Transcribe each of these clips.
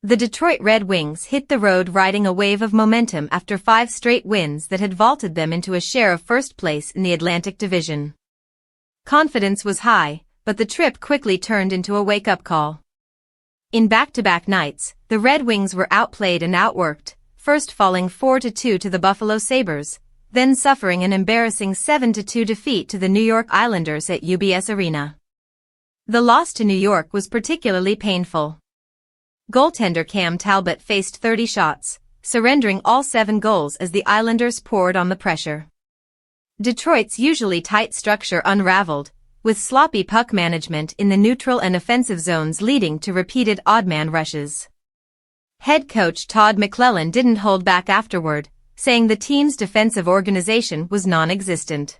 The Detroit Red Wings hit the road riding a wave of momentum after 5 straight wins that had vaulted them into a share of first place in the Atlantic Division. Confidence was high, but the trip quickly turned into a wake-up call. In back-to-back nights, the Red Wings were outplayed and outworked, first falling 4-2 to the Buffalo Sabres, then suffering an embarrassing 7-2 defeat to the New York Islanders at UBS Arena. The loss to New York was particularly painful. Goaltender Cam Talbot faced 30 shots, surrendering all 7 goals as the Islanders poured on the pressure. Detroit's usually tight structure unraveled, with sloppy puck management in the neutral and offensive zones leading to repeated odd-man rushes. Head coach Todd McLellan didn't hold back afterward, saying the team's defensive organization was non-existent.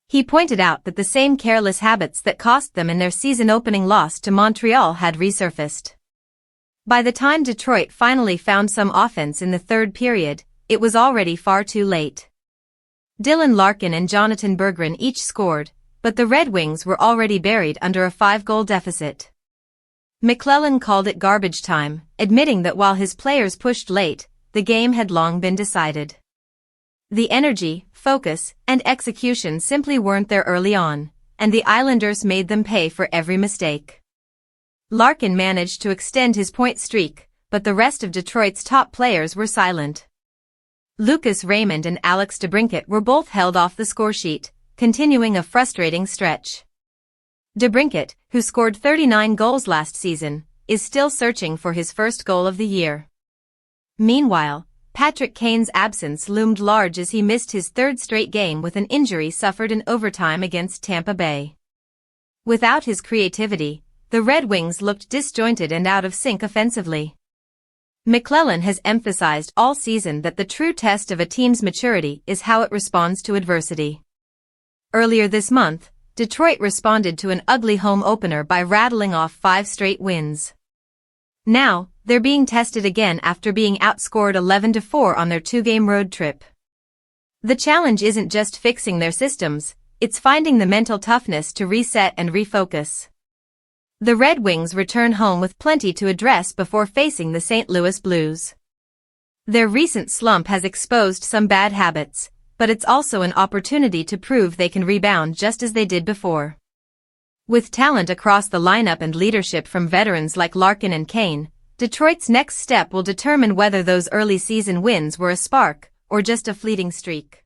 He pointed out that the same careless habits that cost them in their season-opening loss to Montreal had resurfaced. By the time Detroit finally found some offense in the third period, it was already far too late. Dylan Larkin and Jonatan Berggren each scored, but the Red Wings were already buried under a 5-goal deficit. McLellan called it garbage time, admitting that while his players pushed late, the game had long been decided. The energy, focus, and execution simply weren't there early on, and the Islanders made them pay for every mistake. Larkin managed to extend his point streak, but the rest of Detroit's top players were silent. Raymond and Alex DeBrincat were both held off the scoresheet, continuing a frustrating stretch. DeBrincat, who scored 39 goals last season, is still searching for his first goal of the year. Meanwhile, Patrick Kane's absence loomed large as he missed his 3rd straight game with an injury suffered in overtime against Tampa Bay. Without his creativity, the Red Wings looked disjointed and out of sync offensively. McLellan has emphasized all season that the true test of a team's maturity is how it responds to adversity. Earlier this month, Detroit responded to an ugly home opener by rattling off 5 straight wins. Now, they're being tested again after being outscored 11-4 on their 2-game road trip. The challenge isn't just fixing their systems, it's finding the mental toughness to reset and refocus. The Red Wings return home with plenty to address before facing the St. Louis Blues. Their recent slump has exposed some bad habits, but it's also an opportunity to prove they can rebound just as they did before. With talent across the lineup and leadership from veterans like Larkin and Kane, Detroit's next step will determine whether those early season wins were a spark or just a fleeting streak.